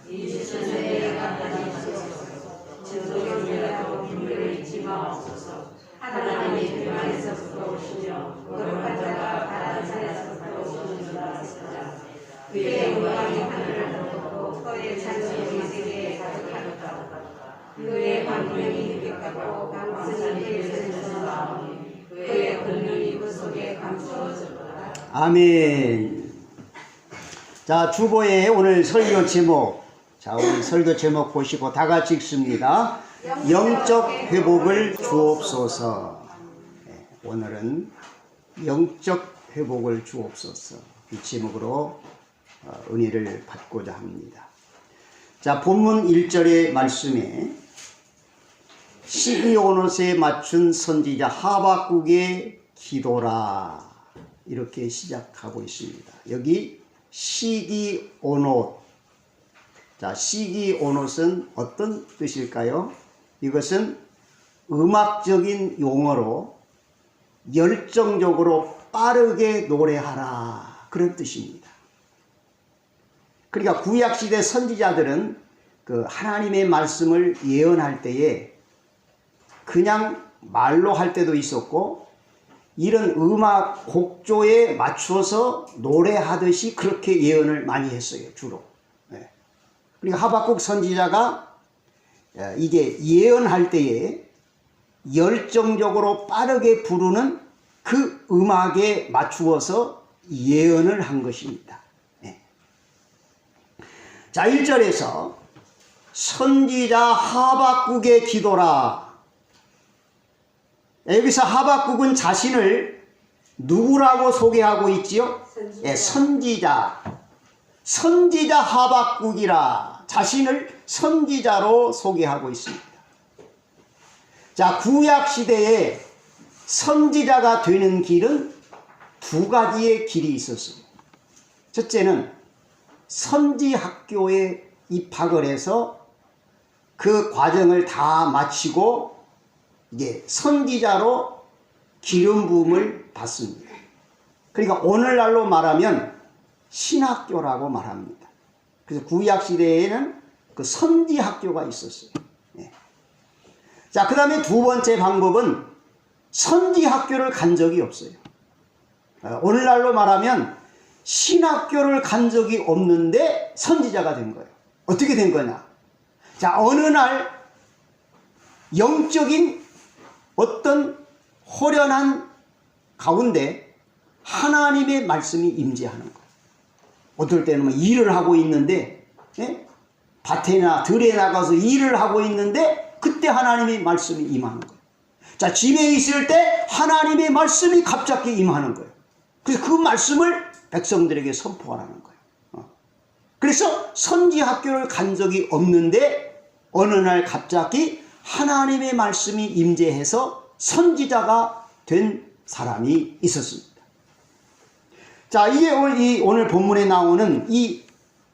이 천세에 감당하시옵소서. 진속경이라도 분별을 잊지 마옵소서. 하나님이 대만에서부터 오시며 거룩한 자가 바른 산에서부터 오시느니라 하시자. 그의 영광이 하늘을 덮고 그의 찬송이 세계에 가득하도다. 그의 광명이 느꼈고 강산이 일생에서 나오니 그의 권능이 그 속에 감추어졌도다. 아멘. 자, 주보의 오늘 설교 제목. 자, 오늘 설교 제목 보시고 다 같이 읽습니다. 영적 회복을 주옵소서. 네, 오늘은 영적 회복을 주옵소서. 이 제목으로 은혜를 받고자 합니다. 자, 본문 1절의 말씀에 시기오노스에 맞춘 선지자 하박국의 기도라 이렇게 시작하고 있습니다. 여기 시기오노. 자, 시기오노스는 어떤 뜻일까요? 이것은 음악적인 용어로 열정적으로 빠르게 노래하라 그런 뜻입니다. 그러니까 구약시대 선지자들은 그 하나님의 말씀을 예언할 때에 그냥 말로 할 때도 있었고 이런 음악 곡조에 맞추어서 노래하듯이 그렇게 예언을 많이 했어요. 주로. 그러니까 하박국 선지자가 이제 예언할 때에 열정적으로 빠르게 부르는 그 음악에 맞추어서 예언을 한 것입니다. 자, 1절에서 선지자 하박국의 기도라. 여기서 하박국은 자신을 누구라고 소개하고 있지요? 선지자 하박국이라 자신을 선지자로 소개하고 있습니다. 자, 구약시대에 선지자가 되는 길은 두 가지의 길이 있었어요. 첫째는 선지학교에 입학을 해서 그 과정을 다 마치고 이제 선지자로 기름 부음을 받습니다. 그러니까 오늘날로 말하면 신학교라고 말합니다. 그래서 구약시대에는 그 선지학교가 있었어요. 자, 그 다음에 두 번째 방법은 선지학교를 간 적이 없어요. 오늘날로 말하면 신학교를 간 적이 없는데 선지자가 된 거예요. 어떻게 된 거냐? 자, 어느 날 영적인 어떤 호련한 가운데 하나님의 말씀이 임재하는 거예요. 어떨 때는 일을 하고 있는데 밭에나 들에 나가서 일을 하고 있는데 그때 하나님의 말씀이 임하는 거예요. 자, 집에 있을 때 하나님의 말씀이 갑자기 임하는 거예요. 그래서 그 말씀을 백성들에게 선포하라는 거예요. 그래서 선지학교를 간 적이 없는데 어느 날 갑자기 하나님의 말씀이 임재해서 선지자가 된 사람이 있었습니다. 자, 이게 오늘 본문에 나오는 이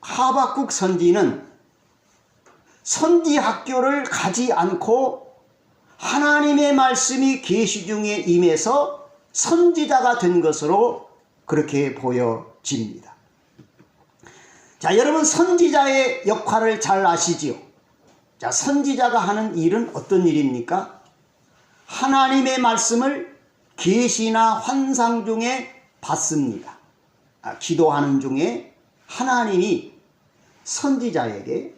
하박국 선지는 선지학교를 가지 않고 하나님의 말씀이 계시 중에 임해서 선지자가 된 것으로 그렇게 보여집니다. 자, 여러분 선지자의 역할을 잘 아시지요? 자, 선지자가 하는 일은 어떤 일입니까? 하나님의 말씀을 계시나 환상 중에 받습니다. 기도하는 중에 하나님이 선지자에게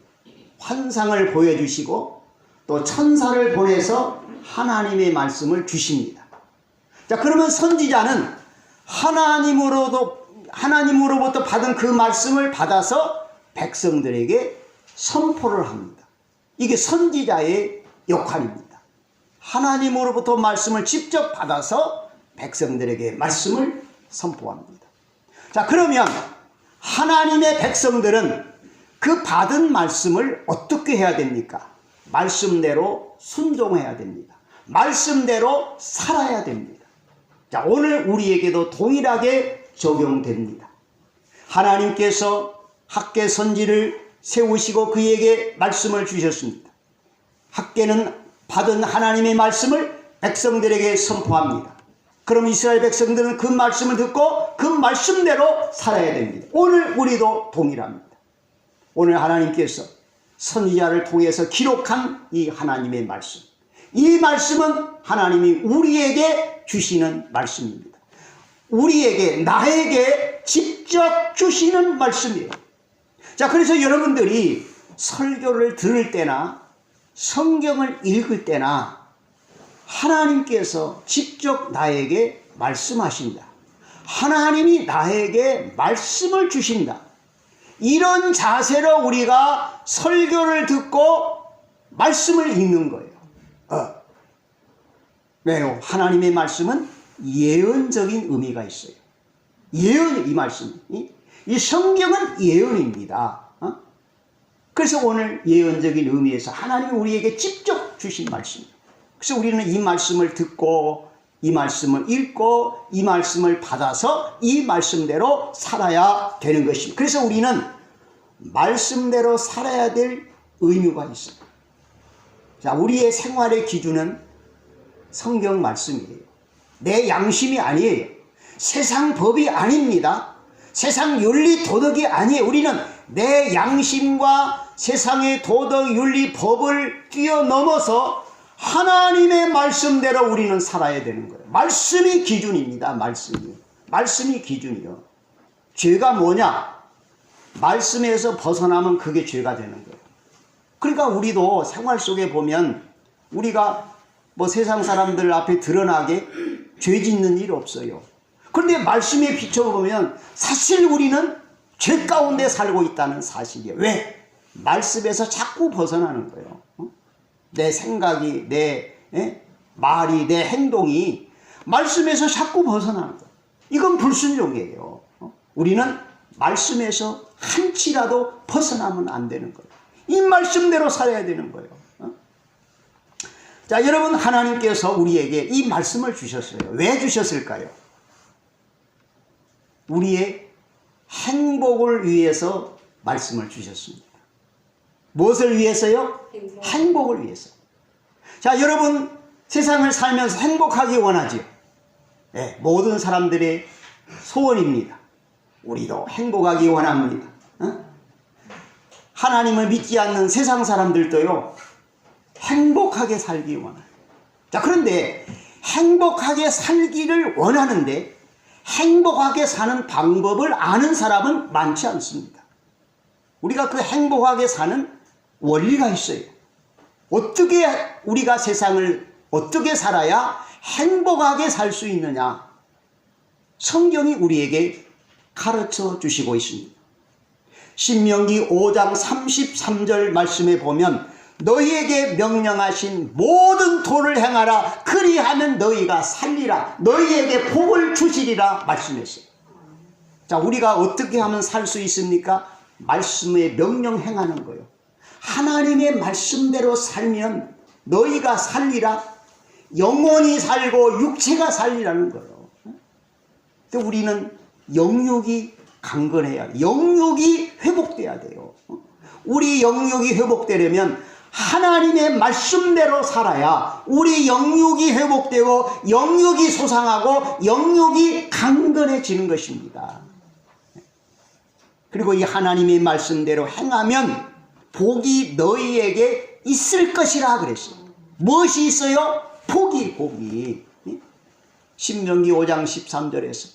환상을 보여주시고 또 천사를 보내서 하나님의 말씀을 주십니다. 자, 그러면 선지자는 하나님으로부터 받은 그 말씀을 받아서 백성들에게 선포를 합니다. 이게 선지자의 역할입니다. 하나님으로부터 말씀을 직접 받아서 백성들에게 말씀을 선포합니다. 자, 그러면 하나님의 백성들은 그 받은 말씀을 어떻게 해야 됩니까? 말씀대로 순종해야 됩니다. 말씀대로 살아야 됩니다. 자, 오늘 우리에게도 동일하게 적용됩니다. 하나님께서 학개 선지를 세우시고 그에게 말씀을 주셨습니다. 학개는 받은 하나님의 말씀을 백성들에게 선포합니다. 그럼 이스라엘 백성들은 그 말씀을 듣고 그 말씀대로 살아야 됩니다. 오늘 우리도 동일합니다. 오늘 하나님께서 선지자를 통해서 기록한 이 하나님의 말씀, 이 말씀은 하나님이 우리에게 주시는 말씀입니다. 우리에게, 나에게 직접 주시는 말씀이에요. 자, 그래서 여러분들이 설교를 들을 때나 성경을 읽을 때나 하나님께서 직접 나에게 말씀하신다. 하나님이 나에게 말씀을 주신다. 이런 자세로 우리가 설교를 듣고 말씀을 읽는 거예요. 왜요? 하나님의 말씀은 예언적인 의미가 있어요. 예언이, 이 말씀이. 이 성경은 예언입니다. 그래서 오늘 예언적인 의미에서 하나님이 우리에게 직접 주신 말씀이에요. 그래서 우리는 이 말씀을 듣고 이 말씀을 읽고 이 말씀을 받아서 이 말씀대로 살아야 되는 것입니다. 그래서 우리는 말씀대로 살아야 될 의무가 있어요. 자, 우리의 생활의 기준은 성경 말씀이에요. 내 양심이 아니에요. 세상 법이 아닙니다. 세상 윤리 도덕이 아니에요. 우리는 내 양심과 세상의 도덕 윤리 법을 뛰어넘어서 하나님의 말씀대로 우리는 살아야 되는 거예요. 말씀이 기준입니다. 말씀이 기준이요. 죄가 뭐냐? 말씀에서 벗어나면 그게 죄가 되는 거예요. 그러니까 우리도 생활 속에 보면 우리가 뭐 세상 사람들 앞에 드러나게 죄 짓는 일 없어요. 그런데 말씀에 비춰보면 사실 우리는 죄 가운데 살고 있다는 사실이에요. 왜? 말씀에서 자꾸 벗어나는 거예요. 내 생각이, 내 말이, 내 행동이 말씀에서 자꾸 벗어나는 거예요. 이건 불순종이에요. 우리는 말씀에서 한치라도 벗어나면 안 되는 거예요. 이 말씀대로 살아야 되는 거예요. 자, 여러분, 하나님께서 우리에게 이 말씀을 주셨어요. 왜 주셨을까요? 우리의 행복을 위해서 말씀을 주셨습니다. 무엇을 위해서요? 행복을 위해서. 자, 여러분, 세상을 살면서 행복하기 원하지요. 네, 모든 사람들의 소원입니다. 우리도 행복하기 원합니다. 하나님을 믿지 않는 세상 사람들도요, 행복하게 살기 원해요. 자, 그런데 행복하게 살기를 원하는데 행복하게 사는 방법을 아는 사람은 많지 않습니다. 우리가 그 행복하게 사는 원리가 있어요. 어떻게 우리가 세상을 어떻게 살아야 행복하게 살 수 있느냐? 성경이 우리에게 가르쳐 주시고 있습니다. 신명기 5장 33절 말씀에 보면 너희에게 명령하신 모든 도를 행하라. 그리하면 너희가 살리라. 너희에게 복을 주시리라 말씀했어요. 자, 우리가 어떻게 하면 살 수 있습니까? 말씀의 명령 행하는 거예요. 하나님의 말씀대로 살면 너희가 살리라. 영혼이 살고 육체가 살리라는 거예요. 근데 우리는 영육이 강건해야 돼요. 영육이 회복돼야 돼요. 우리 영육이 회복되려면 하나님의 말씀대로 살아야 우리 영육이 회복되고 영육이 솟아나고 영육이 강건해지는 것입니다. 그리고 이 하나님의 말씀대로 행하면 복이 너희에게 있을 것이라 그랬어요. 무엇이 있어요? 복이. 신명기 5장 13절에서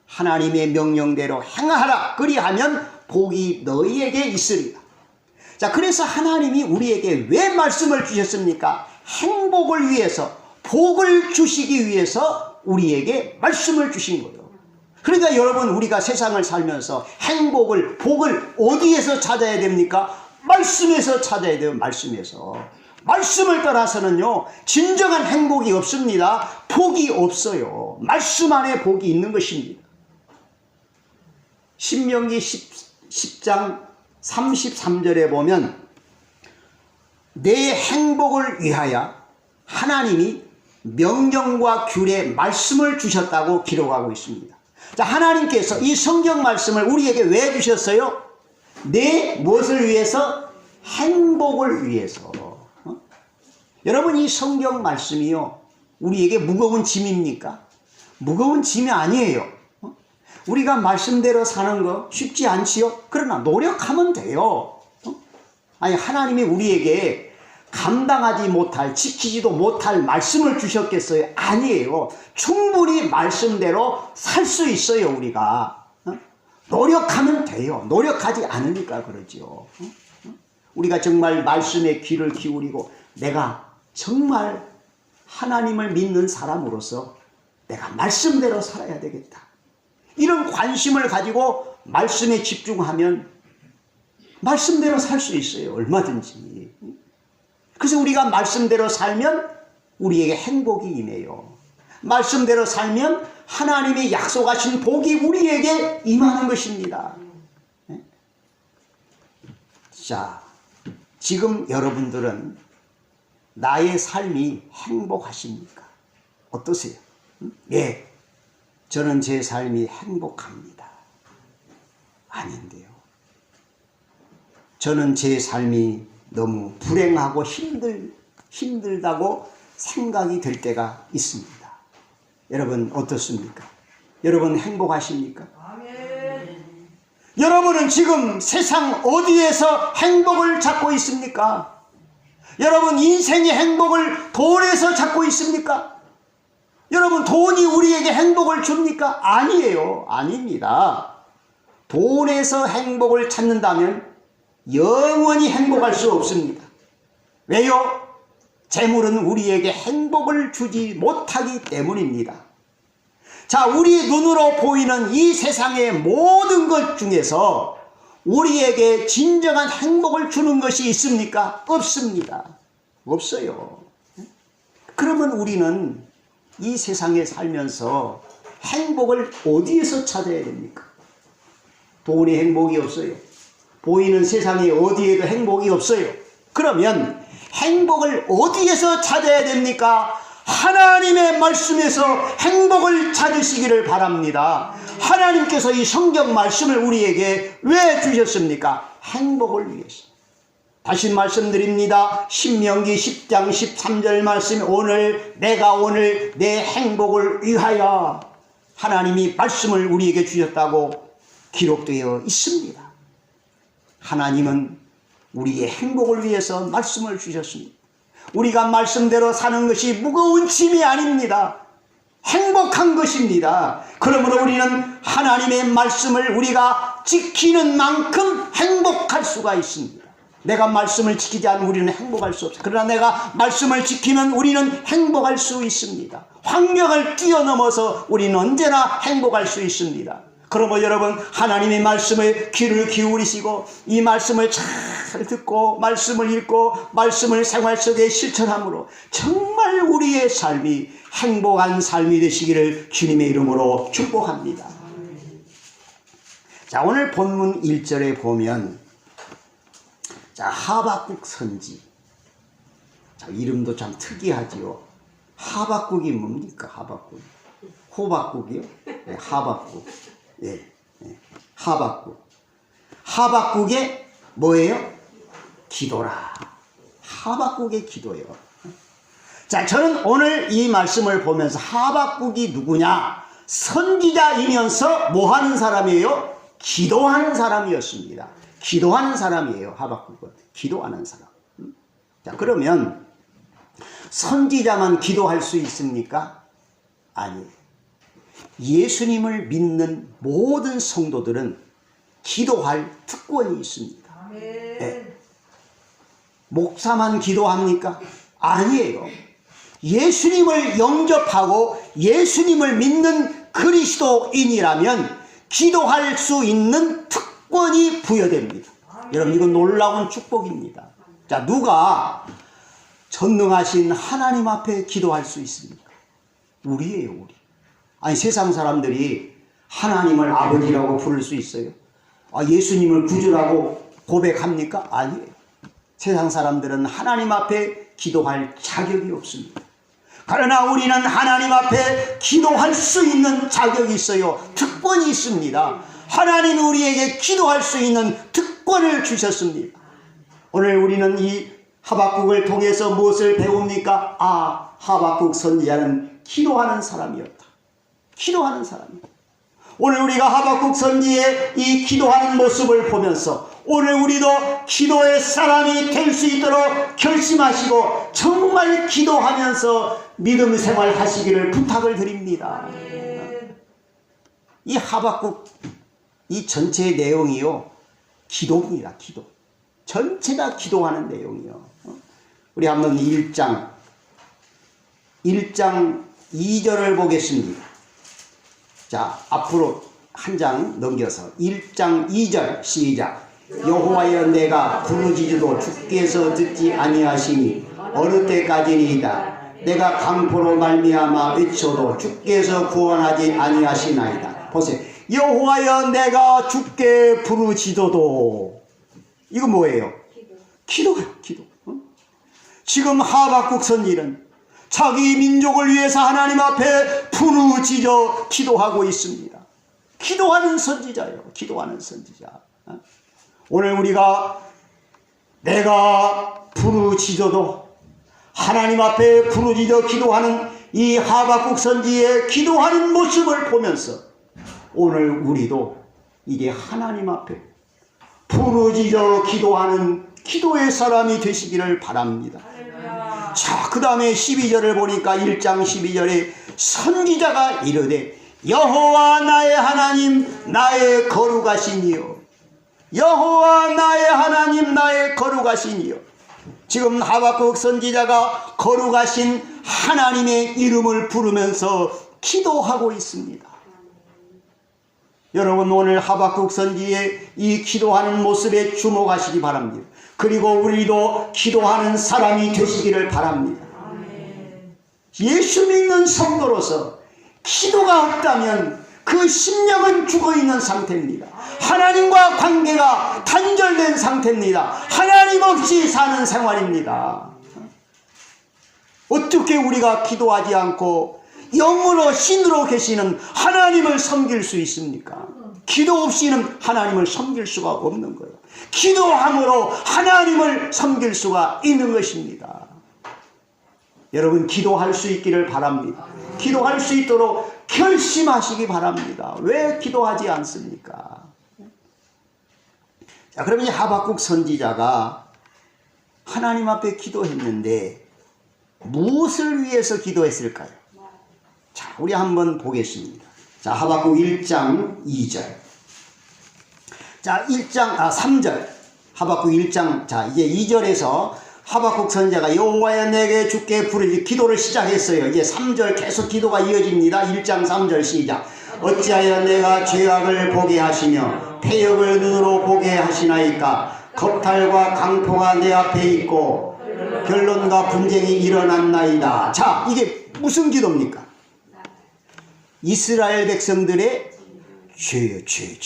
하나님의 명령대로 행하라. 그리하면 복이 너희에게 있으리라. 자, 그래서 하나님이 우리에게 왜 말씀을 주셨습니까? 행복을 위해서, 복을 주시기 위해서 우리에게 말씀을 주신 거예요. 그러니까 여러분, 우리가 세상을 살면서 행복을, 복을 어디에서 찾아야 됩니까? 말씀에서 찾아야 돼요. 말씀에서. 말씀을 떠나서는요, 진정한 행복이 없습니다. 복이 없어요. 말씀 안에 복이 있는 것입니다. 신명기 10장 33절에 보면 내 행복을 위하여 하나님이 명령과 규례 말씀을 주셨다고 기록하고 있습니다. 자, 하나님께서 이 성경 말씀을 우리에게 왜 주셨어요? 내 무엇을 위해서? 행복을 위해서. 여러분, 이 성경 말씀이요, 우리에게 무거운 짐입니까? 무거운 짐이 아니에요. 우리가 말씀대로 사는 거 쉽지 않지요? 그러나 노력하면 돼요. 아니 하나님이 우리에게 감당하지 못할, 지키지도 못할 말씀을 주셨겠어요? 아니에요. 충분히 말씀대로 살 수 있어요. 우리가 노력하면 돼요. 노력하지 않으니까 그러죠. 우리가 정말 말씀에 귀를 기울이고 내가 정말 하나님을 믿는 사람으로서 내가 말씀대로 살아야 되겠다, 이런 관심을 가지고 말씀에 집중하면 말씀대로 살 수 있어요. 얼마든지. 그래서 우리가 말씀대로 살면 우리에게 행복이 임해요. 말씀대로 살면 하나님이 약속하신 복이 우리에게 임하는 것입니다. 자, 지금 여러분들은 나의 삶이 행복하십니까? 어떠세요? 예, 저는 제 삶이 행복합니다. 아닌데요. 저는 제 삶이 너무 불행하고 힘들다고 생각이 될 때가 있습니다. 여러분 어떻습니까? 여러분 행복하십니까? 아멘. 여러분은 지금 세상 어디에서 행복을 찾고 있습니까? 여러분 인생의 행복을 돈에서 찾고 있습니까? 여러분 돈이 우리에게 행복을 줍니까? 아니에요. 아닙니다. 돈에서 행복을 찾는다면 영원히 행복할 수 없습니다. 왜요? 재물은 우리에게 행복을 주지 못하기 때문입니다. 자, 우리 눈으로 보이는 이 세상의 모든 것 중에서 우리에게 진정한 행복을 주는 것이 있습니까? 없습니다. 없어요. 그러면 우리는 이 세상에 살면서 행복을 어디에서 찾아야 됩니까? 돈이 행복이 없어요. 보이는 세상에 어디에도 행복이 없어요. 그러면 행복을 어디에서 찾아야 됩니까? 하나님의 말씀에서 행복을 찾으시기를 바랍니다. 하나님께서 이 성경 말씀을 우리에게 왜 주셨습니까? 행복을 위해서. 다시 말씀드립니다. 신명기 10장 13절 말씀, 내가 오늘 내 행복을 위하여, 하나님이 말씀을 우리에게 주셨다고 기록되어 있습니다. 하나님은 우리의 행복을 위해서 말씀을 주셨습니다. 우리가 말씀대로 사는 것이 무거운 짐이 아닙니다. 행복한 것입니다. 그러므로 우리는 하나님의 말씀을 우리가 지키는 만큼 행복할 수가 있습니다. 내가 말씀을 지키지 않으면 우리는 행복할 수 없어요. 그러나 내가 말씀을 지키면 우리는 행복할 수 있습니다. 환경을 뛰어넘어서 우리는 언제나 행복할 수 있습니다. 그러므로 여러분, 하나님의 말씀에 귀를 기울이시고 이 말씀을 잘 듣고 말씀을 읽고 말씀을 생활 속에 실천함으로 정말 우리의 삶이 행복한 삶이 되시기를 주님의 이름으로 축복합니다. 자, 오늘 본문 1절에 보면, 자, 하박국 선지. 자, 이름도 참 특이하지요. 하박국이 뭡니까? 하박국. 호박국이요? 네, 하박국. 예, 하박국. 하박국의 뭐예요? 기도라. 하박국의 기도예요. 자, 저는 오늘 이 말씀을 보면서 하박국이 누구냐? 선지자이면서 뭐 하는 사람이에요? 기도하는 사람이었습니다. 기도하는 사람이에요. 하박국은 기도하는 사람. 자, 그러면 선지자만 기도할 수 있습니까? 아니에요. 예수님을 믿는 모든 성도들은 기도할 특권이 있습니다. 네. 목사만 기도합니까? 아니에요. 예수님을 영접하고 예수님을 믿는 그리스도인이라면 기도할 수 있는 특권이 부여됩니다. 여러분, 이건 놀라운 축복입니다. 자, 누가 전능하신 하나님 앞에 기도할 수 있습니까? 우리예요, 우리. 아니, 세상 사람들이 하나님을 아버지라고 부를 수 있어요? 예수님을 구주라고 고백합니까? 아니에요. 세상 사람들은 하나님 앞에 기도할 자격이 없습니다. 그러나 우리는 하나님 앞에 기도할 수 있는 자격이 있어요. 특권이 있습니다. 하나님이 우리에게 기도할 수 있는 특권을 주셨습니다. 오늘 우리는 이 하박국을 통해서 무엇을 배웁니까? 하박국 선지자는 기도하는 사람이었다. 기도하는 사람이다. 오늘 우리가 하박국 선지의 이 기도하는 모습을 보면서 오늘 우리도 기도의 사람이 될 수 있도록 결심하시고 정말 기도하면서 믿음 생활 하시기를 부탁을 드립니다. 이 하박국 이 전체의 내용이요, 기도입니다. 기도. 전체가 기도하는 내용이요. 우리 한번 1장 2절을 보겠습니다. 자, 앞으로 한 장 넘겨서 1장 2절 시작. 여호와여 내가 부르짖어도 주께서 듣지 아니하시니 어느 때까지니이다. 내가 강포로 말미암아 외쳐도 주께서 구원하지 아니하시나이다. 보세요. 여호와여 내가 주께 부르짖어도, 이거 뭐예요? 기도예요. 기도. 지금 하박국 선지는 자기 민족을 위해서 하나님 앞에 부르짖어 기도하고 있습니다. 기도하는 선지자예요. 기도하는 선지자. 오늘 우리가 내가 부르짖어도 하나님 앞에 부르짖어 기도하는 이 하박국 선지의 기도하는 모습을 보면서 오늘 우리도 이게 하나님 앞에 부르짖어 기도하는 기도의 사람이 되시기를 바랍니다. 자, 그 다음에 12절을 보니까 1장 12절에 선지자가 이르되 여호와 나의 하나님 나의 거룩하시니요. 여호와 나의 하나님 나의 거룩하시니요. 지금 하박국 선지자가 거룩하신 하나님의 이름을 부르면서 기도하고 있습니다. 여러분 오늘 하박국 선지의 이 기도하는 모습에 주목하시기 바랍니다. 그리고 우리도 기도하는 사람이 되시기를 바랍니다. 예수 믿는 성도로서 기도가 없다면 그 심령은 죽어있는 상태입니다. 하나님과 관계가 단절된 상태입니다. 하나님 없이 사는 생활입니다. 어떻게 우리가 기도하지 않고 영으로 신으로 계시는 하나님을 섬길 수 있습니까? 기도 없이는 하나님을 섬길 수가 없는 거예요. 기도함으로 하나님을 섬길 수가 있는 것입니다. 여러분 기도할 수 있기를 바랍니다. 기도할 수 있도록 결심하시기 바랍니다. 왜 기도하지 않습니까? 자, 그러면 이 하박국 선지자가 하나님 앞에 기도했는데 무엇을 위해서 기도했을까요? 자, 우리 한번 보겠습니다. 자, 하박국 1장 2절. 자, 3절. 하박국 1장, 자, 이제 2절에서 하박국 선지자가 여호와여 내게 주께 부르짖 기도를 시작했어요. 이제 3절 계속 기도가 이어집니다. 1장 3절 시작. 어찌하여 내가 죄악을 보게 하시며 패역을 눈으로 보게 하시나이까. 겁탈과 강포가 내 앞에 있고 변론과 분쟁이 일어났나이다. 자, 이게 무슨 기도입니까? 이스라엘 백성들의 죄요, 죄.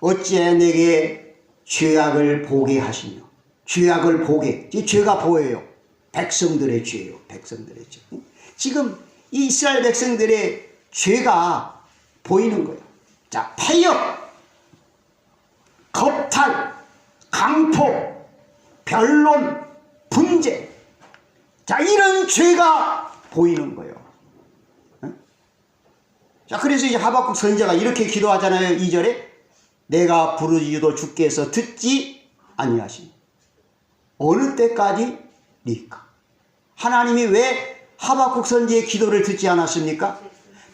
어찌하여 내게 죄악을 보게 하시며. 죄악을 보게. 이 죄가 보여요. 백성들의 죄요. 백성들의 죄. 지금 이 이스라엘 백성들의 죄가 보이는 거예요. 자, 패역, 겁탈, 강포, 변론, 분쟁. 자, 이런 죄가 보이는 거예요. 자, 그래서 이제 하박국 선지자가 이렇게 기도하잖아요. 2절에 내가 부르짖어도 주께서 듣지 아니하시니 어느 때까지니까. 하나님이 왜 하박국 선지의 기도를 듣지 않았습니까?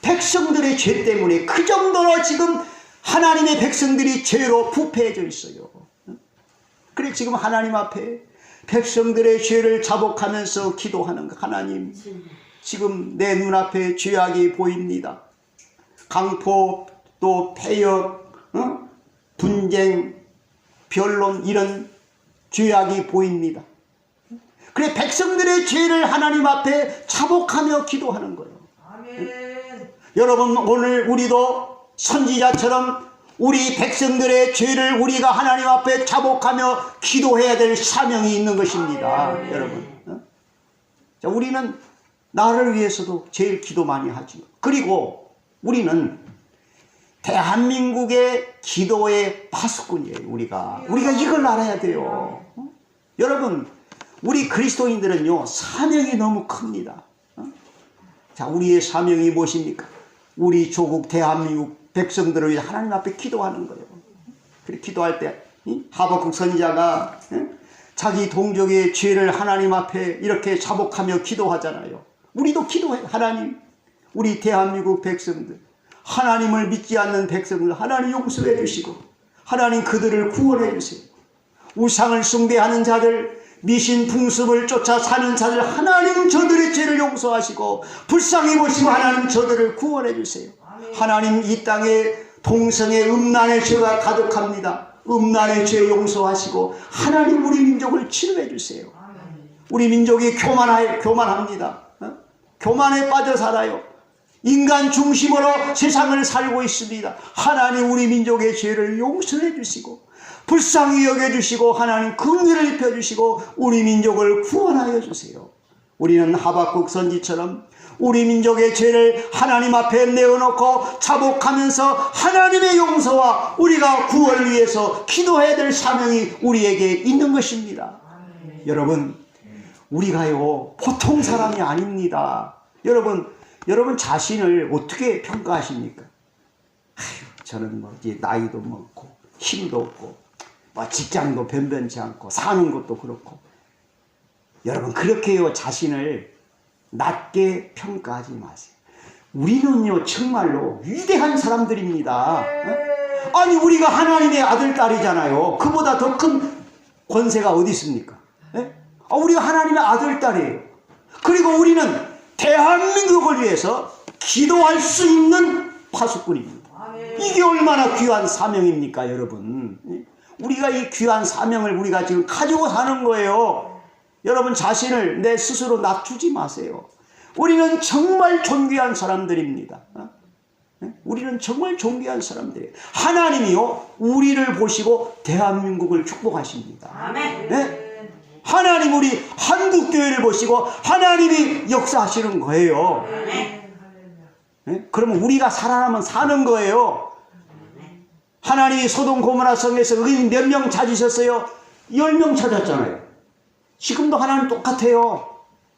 백성들의 죄 때문에 그 정도로 지금 하나님의 백성들이 죄로 부패해져 있어요. 그래 지금 하나님 앞에 백성들의 죄를 자복하면서 기도하는 거. 하나님, 지금 내 눈앞에 죄악이 보입니다. 강포, 또 패역, 분쟁, 변론, 이런 죄악이 보입니다. 그래 백성들의 죄를 하나님 앞에 자복하며 기도하는 거예요. 아멘. 여러분 오늘 우리도 선지자처럼 우리 백성들의 죄를 우리가 하나님 앞에 자복하며 기도해야 될 사명이 있는 것입니다. 아멘. 여러분, 자, 우리는 나를 위해서도 제일 기도 많이 하죠. 그리고 우리는 대한민국의 기도의 파수꾼이에요. 우리가 이걸 알아야 돼요. 여러분, 우리 그리스도인들은요 사명이 너무 큽니다. 자, 우리의 사명이 무엇입니까? 우리 조국 대한민국 백성들을 위해 하나님 앞에 기도하는 거예요. 그렇게 기도할 때 하박국 선지자가 자기 동족의 죄를 하나님 앞에 이렇게 자복하며 기도하잖아요. 우리도 기도해. 하나님, 우리 대한민국 백성들, 하나님을 믿지 않는 백성들 하나님 용서해 주시고 하나님 그들을 구원해 주세요. 우상을 숭배하는 자들, 미신 풍습을 쫓아 사는 자들 하나님 저들의 죄를 용서하시고 불쌍히 보시고 하나님 저들을 구원해 주세요. 하나님 이 땅에 동성애 음란의 죄가 가득합니다. 음란의 죄 용서하시고 하나님 우리 민족을 치료해 주세요. 우리 민족이 교만합니다. 교만에 빠져 살아요. 인간 중심으로 세상을 살고 있습니다. 하나님 우리 민족의 죄를 용서해 주시고 불쌍히 여겨주시고 하나님 긍휼을 입혀주시고 우리 민족을 구원하여 주세요. 우리는 하박국 선지처럼 우리 민족의 죄를 하나님 앞에 내어놓고 자복하면서 하나님의 용서와 우리가 구원을 위해서 기도해야 될 사명이 우리에게 있는 것입니다. 여러분, 우리가요 보통 사람이 아닙니다. 여러분 자신을 어떻게 평가하십니까? 저는 뭐 이제 나이도 먹고 힘도 없고 뭐 직장도 변변치 않고 사는 것도 그렇고. 여러분 그렇게요 자신을 낮게 평가하지 마세요. 우리는요 정말로 위대한 사람들입니다. 아니 우리가 하나님의 아들 딸이잖아요. 그보다 더 큰 권세가 어디 있습니까? 우리가 하나님의 아들 딸이에요. 그리고 우리는 대한민국을 위해서 기도할 수 있는 파수꾼입니다. 이게 얼마나 귀한 사명입니까 여러분. 우리가 이 귀한 사명을 우리가 지금 가지고 사는 거예요. 여러분 자신을 내 스스로 낮추지 마세요. 우리는 정말 존귀한 사람들입니다. 우리는 정말 존귀한 사람들이에요. 하나님이요 우리를 보시고 대한민국을 축복하십니다. 아멘. 네? 하나님 우리 한국교회를 보시고 하나님이 역사하시는 거예요. 네? 그러면 우리가 살아나면 사는 거예요. 하나님이 소돔 고모라 성에서 의인 몇 명 찾으셨어요? 10명 찾았잖아요. 지금도 하나님 똑같아요.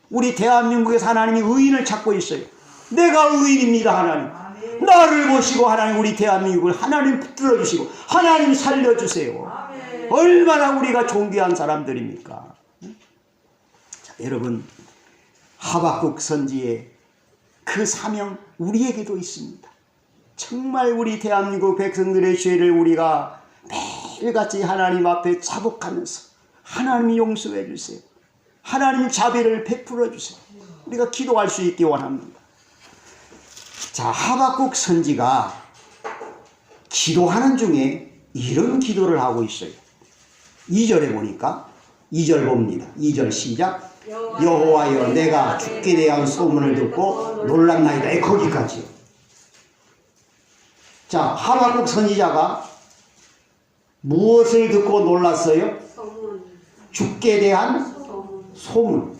우리 대한민국에서 하나님이 의인을 찾고 있어요. 내가 의인입니다 하나님. 나를 보시고 하나님 우리 대한민국을 하나님 붙들어 주시고 하나님 살려주세요. 얼마나 우리가 존귀한 사람들입니까? 자, 여러분 하박국 선지의 그 사명 우리에게도 있습니다. 정말 우리 대한민국 백성들의 죄를 우리가 매일같이 하나님 앞에 자복하면서 하나님이 용서해 주세요. 하나님 자비를 베풀어 주세요. 우리가 기도할 수 있기 원합니다. 자, 하박국 선지가 기도하는 중에 이런 기도를 하고 있어요. 2절에 보니까 2절 봅니다. 2절 시작. 여호와여 내가 죽게 대한 소문을 듣고 놀랐나이다. 거기까지요. 자, 하박국 선지자가 무엇을 듣고 놀랐어요? 죽게 대한 소문.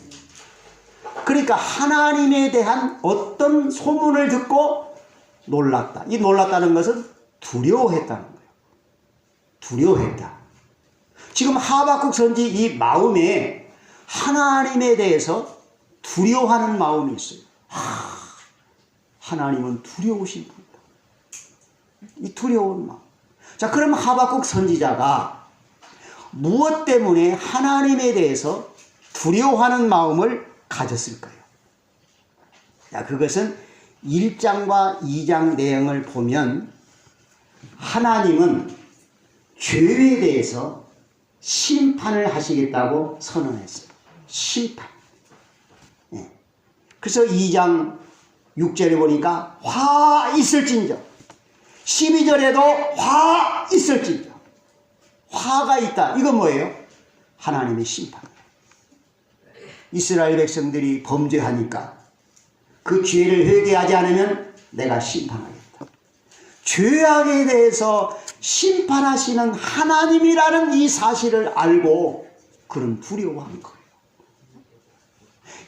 그러니까 하나님에 대한 어떤 소문을 듣고 놀랐다. 이 놀랐다는 것은 두려워했다는 거예요. 두려워했다. 지금 하박국 선지 이 마음에 하나님에 대해서 두려워하는 마음이 있어요. 하나님은 두려우신 분이다. 이 두려운 마음. 자, 그럼 하박국 선지자가 무엇 때문에 하나님에 대해서 두려워하는 마음을 가졌을까요? 자, 그것은 1장과 2장 내용을 보면 하나님은 죄에 대해서 심판을 하시겠다고 선언했어요. 심판. 네. 그래서 2장 6절에 보니까 화 있을진저, 12절에도 화 있을진저. 화가 있다. 이건 뭐예요? 하나님의 심판이에요. 이스라엘 백성들이 범죄하니까 그 죄를 회개하지 않으면 내가 심판하겠다. 죄악에 대해서 심판하시는 하나님이라는 이 사실을 알고 그는 두려워한 거예요.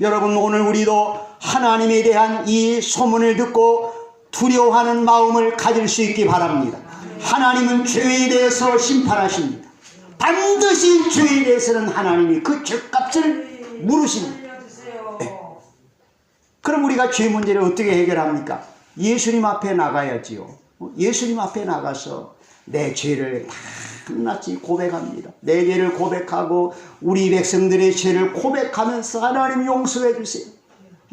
여러분 오늘 우리도 하나님에 대한 이 소문을 듣고 두려워하는 마음을 가질 수 있기 바랍니다. 하나님은 죄에 대해서 심판하십니다. 반드시 죄에 대해서는 하나님이 그 죄값을 물으십니다. 네. 그럼 우리가 죄 문제를 어떻게 해결합니까? 예수님 앞에 나가야지요. 예수님 앞에 나가서 내 죄를 다 낱낱이 고백합니다. 내 죄를 고백하고 우리 백성들의 죄를 고백하면서 하나님 용서해 주세요.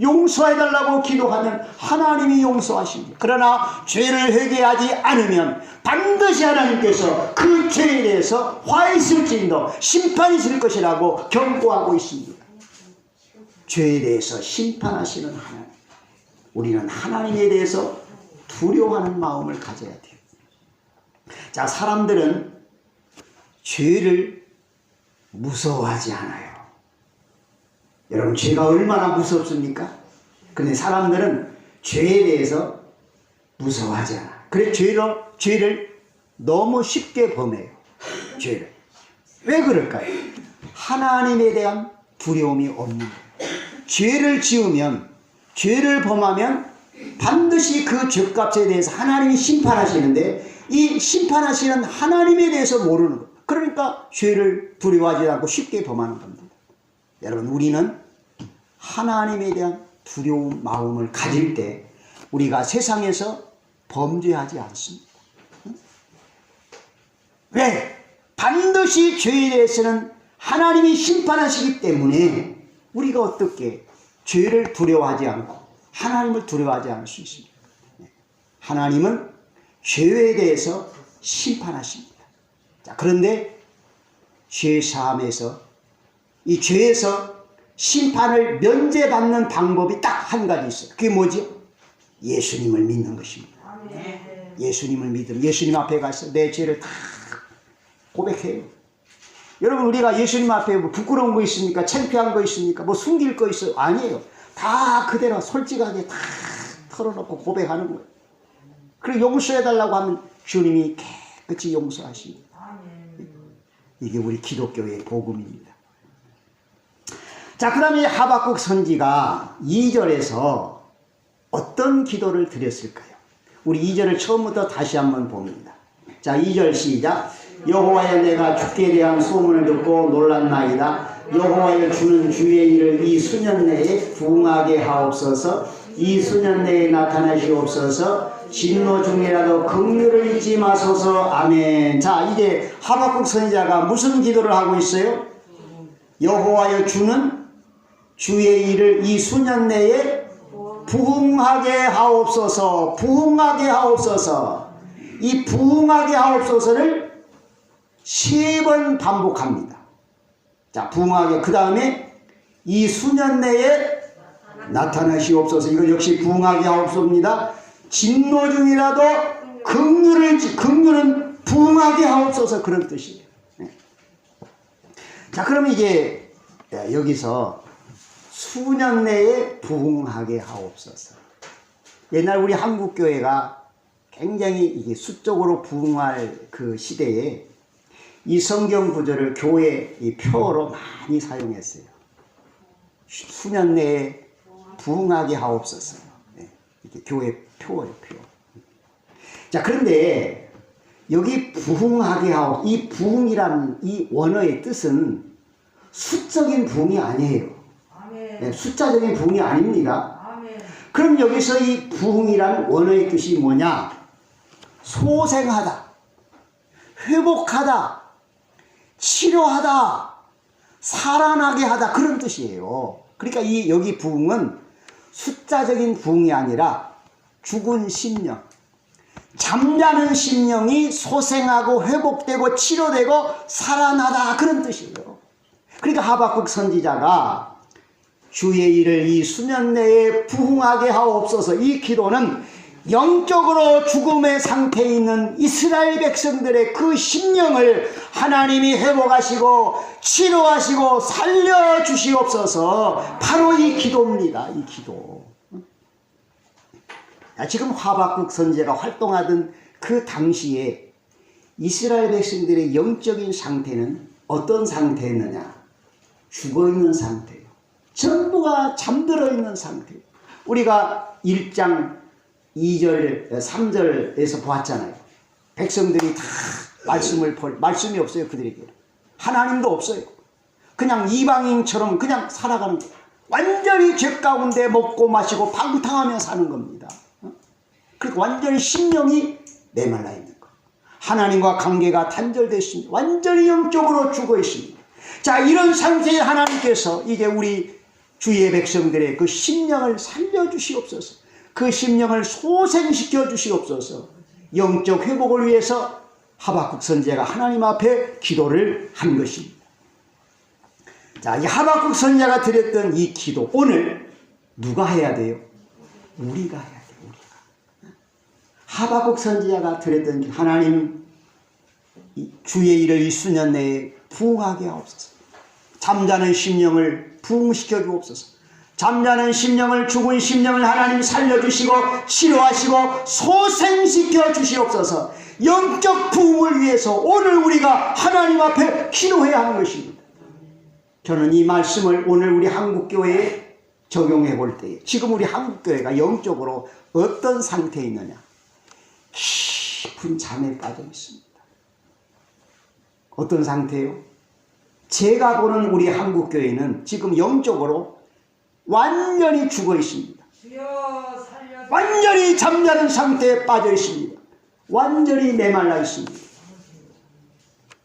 용서해달라고 기도하면 하나님이 용서하십니다. 그러나 죄를 회개하지 않으면 반드시 하나님께서 그 죄에 대해서 화 있을지인도 심판이 있을 것이라고 경고하고 있습니다. 죄에 대해서 심판하시는 하나님, 우리는 하나님에 대해서 두려워하는 마음을 가져야 돼요. 자, 사람들은 죄를 무서워하지 않아요. 여러분, 죄가 얼마나 무섭습니까? 근데 사람들은 죄에 대해서 무서워하지 않아요. 그래, 죄를 너무 쉽게 범해요. 죄를. 왜 그럴까요? 하나님에 대한 두려움이 없는 거예요. 죄를 지으면, 죄를 범하면 반드시 그 죄값에 대해서 하나님이 심판하시는데, 이 심판하시는 하나님에 대해서 모르는 거예요. 그러니까 죄를 두려워하지 않고 쉽게 범하는 겁니다. 여러분, 우리는 하나님에 대한 두려운 마음을 가질 때 우리가 세상에서 범죄하지 않습니다. 왜? 반드시 죄에 대해서는 하나님이 심판하시기 때문에 우리가 어떻게 죄를 두려워하지 않고 하나님을 두려워하지 않을 수 있습니다. 하나님은 죄에 대해서 심판하십니다. 자, 그런데 죄사함에서, 이 죄에서 심판을 면제받는 방법이 딱 한 가지 있어요. 그게 뭐죠? 예수님을 믿는 것입니다. 예수님을 믿으면 예수님 앞에 가서 내 죄를 다 고백해요. 여러분, 우리가 예수님 앞에 뭐 부끄러운 거 있습니까? 창피한 거 있습니까? 뭐 숨길 거 있어요? 아니에요. 다 그대로 솔직하게 다 털어놓고 고백하는 거예요. 그리고 용서해달라고 하면 주님이 깨끗이 용서하십니다. 이게 우리 기독교의 복음입니다. 자, 그 다음에 하박국 선지가 2절에서 어떤 기도를 드렸을까요? 우리 2절을 처음부터 다시 한번 봅니다. 자, 2절 시작. 여호와여, 내가 주께 대한 소문을 듣고 놀랐나이다. 여호와여, 주는 주의 일을 이 수년 내에 부응하게 하옵소서. 이 수년 내에 나타나시옵소서. 진노 중이라도 긍휼을 잊지 마소서. 아멘. 자, 이제 하박국 선지자가 무슨 기도를 하고 있어요? 여호와여, 주는 주의 일을 이 수년 내에 부응하게 하옵소서. 부응하게 하옵소서. 이 부응하게 하옵소서를 3번 반복합니다. 자, 부응하게. 그 다음에 이 수년 내에 나타나시옵소서. 이거 역시 부응하게 하옵소서입니다. 진노 중이라도 긍휼은 부응하게 하옵소서, 그런 뜻이에요. 자, 그러면 이제 여기서 수년 내에 부응하게 하옵소서. 옛날 우리 한국교회가 굉장히 이게 수적으로 부응할 그 시대에 이 성경 구절을 교회 이 표어로 많이 사용했어요. 수년 내에 부응하게 하옵소서. 이게 교회 표어예요, 표어. 자, 그런데 여기 부응하게 하옵소서. 이 부응이라는 이 원어의 뜻은 수적인 부응이 아니에요. 숫자적인 부응이 아닙니다. 그럼 여기서 이 부응이라는 원어의 뜻이 뭐냐? 소생하다, 회복하다, 치료하다, 살아나게 하다, 그런 뜻이에요. 그러니까 여기 부응은 숫자적인 부응이 아니라 죽은 심령, 잠자는 심령이 소생하고 회복되고 치료되고 살아나다, 그런 뜻이에요. 그러니까 하박국 선지자가 주의 일을 이 수년 내에 부응하게 하옵소서, 이 기도는 영적으로 죽음의 상태에 있는 이스라엘 백성들의 그 심령을 하나님이 회복하시고 치료하시고 살려주시옵소서, 바로 이 기도입니다. 이 기도. 지금 하박국 선지자가 활동하던 그 당시에 이스라엘 백성들의 영적인 상태는 어떤 상태였느냐? 죽어있는 상태예요. 전부가 잠들어 있는 상태예요. 우리가 1장 2절, 3절에서 보았잖아요. 백성들이 다 말씀이 없어요, 그들에게. 하나님도 없어요. 그냥 이방인처럼 그냥 살아가는 거예요. 완전히 죄 가운데 먹고 마시고 방탕하며 사는 겁니다. 그러니까 완전히 심령이 메말라 있는 거. 하나님과 관계가 단절됐습니다. 완전히 영적으로 죽어 있습니다. 자, 이런 상태의 하나님께서 이제 우리 주의 백성들의 그 심령을 살려주시옵소서. 그 심령을 소생시켜 주시옵소서. 영적 회복을 위해서 하박국 선지자가 하나님 앞에 기도를 한 것입니다. 자, 이 하박국 선지자가 드렸던 이 기도, 오늘 누가 해야 돼요? 우리가 해야 돼요. 우리가. 하박국 선지자가 드렸던 하나님, 주의 일을 이 수년 내에 부흥하게 하옵소서. 잠자는 심령을 부흥시켜 주옵소서. 잠자는 심령을, 죽은 심령을 하나님 살려주시고 치료하시고 소생시켜 주시옵소서. 영적 부흥을 위해서 오늘 우리가 하나님 앞에 기도해야 하는 것입니다. 저는 이 말씀을 오늘 우리 한국교회에 적용해 볼 때 지금 우리 한국교회가 영적으로 어떤 상태에 있느냐, 깊은 잠에 빠져 있습니다. 어떤 상태요? 제가 보는 우리 한국교회는 지금 영적으로 완전히 죽어 있습니다. 완전히 잠자는 상태에 빠져 있습니다. 완전히 메말라 있습니다.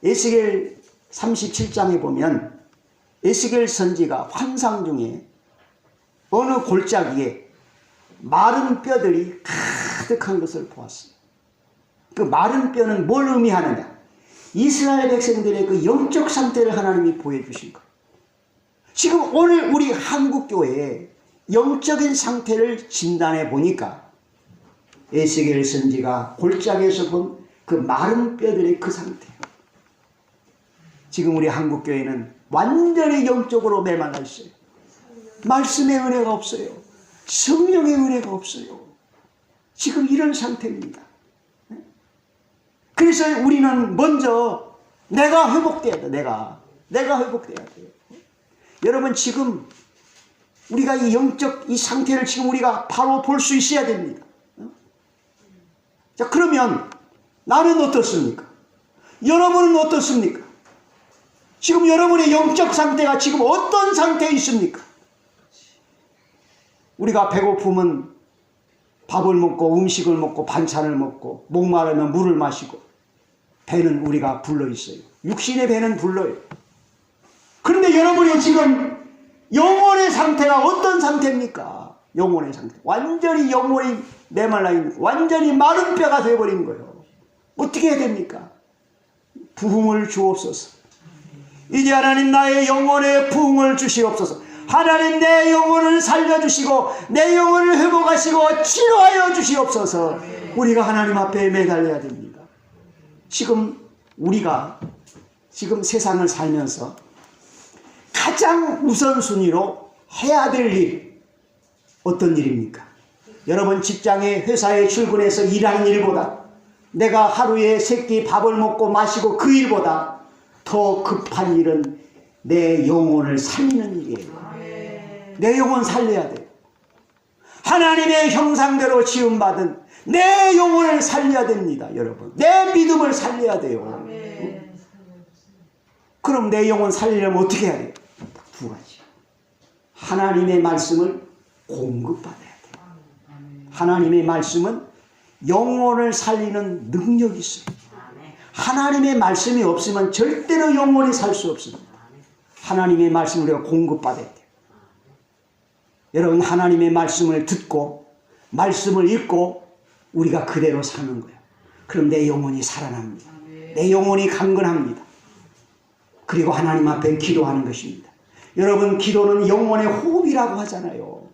에스겔 37장에 보면 에스겔 선지가 환상 중에 어느 골짜기에 마른 뼈들이 가득한 것을 보았습니다. 그 마른 뼈는 뭘 의미하느냐? 이스라엘 백성들의 그 영적 상태를 하나님이 보여주신 것. 지금 오늘 우리 한국교회의 영적인 상태를 진단해 보니까 에스겔 선지가 골짜기에서 본 그 마른 뼈들의 그 상태예요. 지금 우리 한국교회는 완전히 영적으로 메말라 있어요. 말씀의 은혜가 없어요. 성령의 은혜가 없어요. 지금 이런 상태입니다. 그래서 우리는 먼저 내가 회복돼야 돼. 내가 회복돼야 돼요. 여러분, 지금 우리가 이 영적 이 상태를 지금 우리가 바로 볼 수 있어야 됩니다. 자, 그러면 나는 어떻습니까? 여러분은 어떻습니까? 지금 여러분의 영적 상태가 지금 어떤 상태에 있습니까? 우리가 배고프면 밥을 먹고 음식을 먹고 반찬을 먹고 목마르면 물을 마시고 배는 우리가 불러 있어요. 육신의 배는 불러요. 그런데 여러분이 지금 영혼의 상태가 어떤 상태입니까? 영혼의 상태. 완전히 영혼이 메말라 있는, 완전히 마른 뼈가 되어버린 거예요. 어떻게 해야 됩니까? 부흥을 주옵소서. 이제 하나님 나의 영혼에 부흥을 주시옵소서. 하나님 내 영혼을 살려주시고 내 영혼을 회복하시고 치료하여 주시옵소서. 우리가 하나님 앞에 매달려야 됩니다. 지금 우리가 지금 세상을 살면서 가장 우선순위로 해야 될 일, 어떤 일입니까? 여러분, 직장에 회사에 출근해서 일하는 일보다 내가 하루에 세 끼 밥을 먹고 마시고 그 일보다 더 급한 일은 내 영혼을 살리는 일이에요. 내 영혼 살려야 돼요. 하나님의 형상대로 지음받은 내 영혼을 살려야 됩니다. 여러분, 내 믿음을 살려야 돼요. 그럼 내 영혼 살리려면 어떻게 해야 돼요? 두 가지. 하나님의 말씀을 공급받아야 돼요. 하나님의 말씀은 영혼을 살리는 능력이 있어요. 하나님의 말씀이 없으면 절대로 영혼이 살 수 없습니다. 하나님의 말씀을 우리가 공급받아야 돼요. 여러분, 하나님의 말씀을 듣고 말씀을 읽고 우리가 그대로 사는 거예요. 그럼 내 영혼이 살아납니다. 내 영혼이 강건합니다. 그리고 하나님 앞에 기도하는 것입니다. 여러분, 기도는 영혼의 호흡이라고 하잖아요.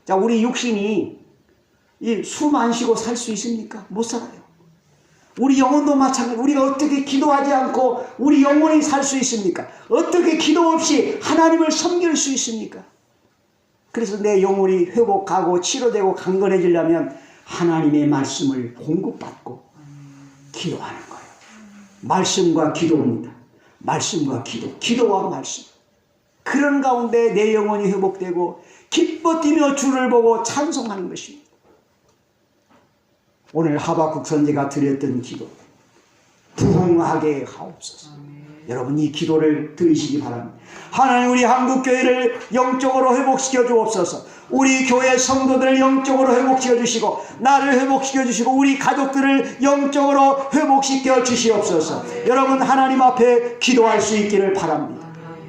자, 우리 육신이 이 숨 안 쉬고 살 수 있습니까? 못 살아요. 우리 영혼도 마찬가지. 우리가 어떻게 기도하지 않고 우리 영혼이 살 수 있습니까? 어떻게 기도 없이 하나님을 섬길 수 있습니까? 그래서 내 영혼이 회복하고 치료되고 강건해지려면 하나님의 말씀을 공급받고 기도하는 거예요. 말씀과 기도입니다. 말씀과 기도, 기도와 말씀. 그런 가운데 내 영혼이 회복되고 기뻐 뛰며 주를 보고 찬송하는 것입니다. 오늘 하박국 선지가 드렸던 기도, 부흥하게 하옵소서. 여러분 이 기도를 들으시기 바랍니다. 하나님 우리 한국교회를 영적으로 회복시켜 주옵소서. 우리 교회 성도들을 영적으로 회복시켜 주시고 나를 회복시켜 주시고 우리 가족들을 영적으로 회복시켜 주시옵소서. 여러분 하나님 앞에 기도할 수 있기를 바랍니다.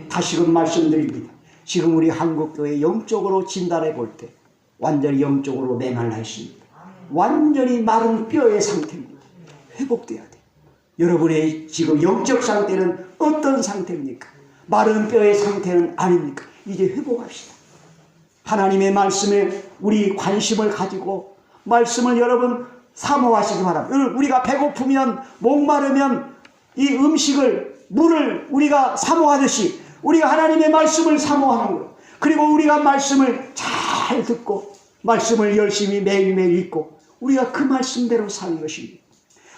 다시금 말씀드립니다. 지금 우리 한국교회 영적으로 진단해 볼 때 완전히 영적으로 메말라 있습니다. 완전히 마른 뼈의 상태입니다. 회복돼야 돼요. 여러분의 지금 영적 상태는 어떤 상태입니까? 마른 뼈의 상태는 아닙니까? 이제 회복합시다. 하나님의 말씀에 우리 관심을 가지고 말씀을 여러분 사모하시기 바랍니다. 우리가 배고프면 목마르면 이 음식을 물을 우리가 사모하듯이 우리가 하나님의 말씀을 사모하는 거예요. 그리고 우리가 말씀을 잘 듣고 말씀을 열심히 매일매일 읽고 우리가 그 말씀대로 사는 것입니다.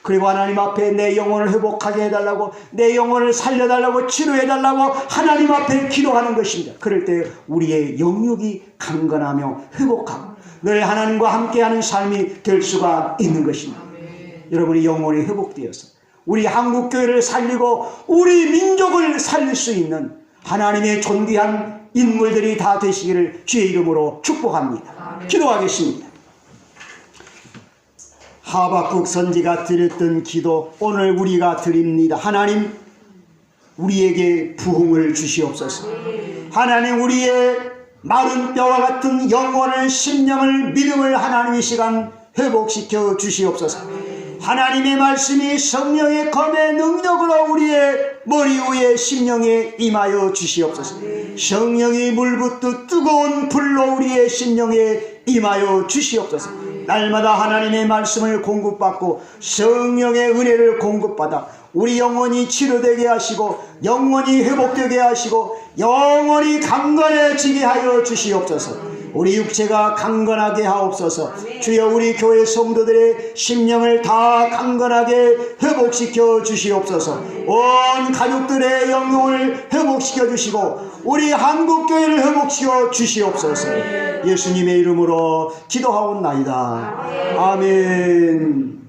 그리고 하나님 앞에 내 영혼을 회복하게 해달라고 내 영혼을 살려달라고 치료해달라고 하나님 앞에 기도하는 것입니다. 그럴 때 우리의 영육이 강건하며 회복하고 늘 하나님과 함께하는 삶이 될 수가 있는 것입니다. 여러분의 영혼이 회복되어서 우리 한국교회를 살리고 우리 민족을 살릴 수 있는 하나님의 존귀한 인물들이 다 되시기를 주의 이름으로 축복합니다. 기도하겠습니다. 하박국 선지가 드렸던 기도 오늘 우리가 드립니다. 하나님 우리에게 부흥을 주시옵소서. 하나님 우리의 마른 뼈와 같은 영혼을 심령을 믿음을 하나님 이 시간 회복시켜 주시옵소서. 하나님의 말씀이 성령의 검의 능력으로 우리의 머리 위에 심령에 임하여 주시옵소서. 성령이 물붓듯 뜨거운 불로 우리의 심령에 임하여 주시옵소서. 날마다 하나님의 말씀을 공급받고 성령의 은혜를 공급받아 우리 영혼이 치료되게 하시고 영혼이 회복되게 하시고 영혼이 강건해지게 하여 주시옵소서. 우리 육체가 강건하게 하옵소서. 주여 우리 교회 성도들의 심령을 다 강건하게 회복시켜 주시옵소서. 온 가족들의 영혼을 회복시켜 주시고 우리 한국교회를 회복시켜 주시옵소서. 예수님의 이름으로 기도하옵나이다. 아멘.